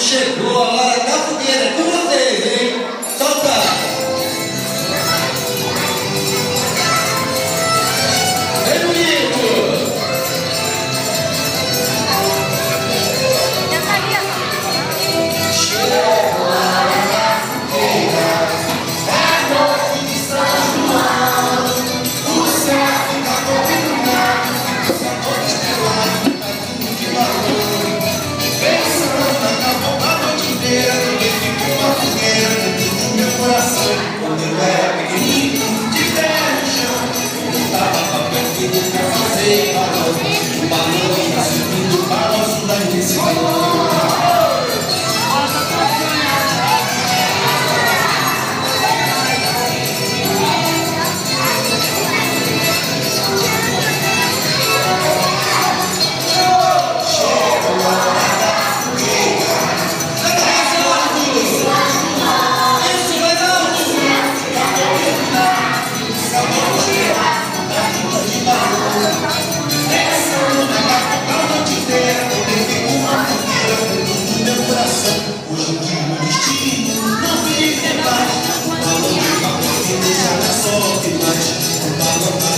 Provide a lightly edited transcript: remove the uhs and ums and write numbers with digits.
Chegou a hora da fogueira, é com vocês, hein? Solta! Vem comigo! Chegou a hora da fogueira, a noite de São João. O céu fica todo iluminado, os sabores estrelados, tá tudo de valor. Pensando na noite inteira, ninguém ficou uma fogueira dentro do meu coração. Quando eu era pequenininho, de pé no chão, eu botava papel feito pra fazer balão. O balão ia subindo o balanço da imensidão. Hoje em dia o destino não fica mais. O balão de papel que deixa na sorte mais. O balão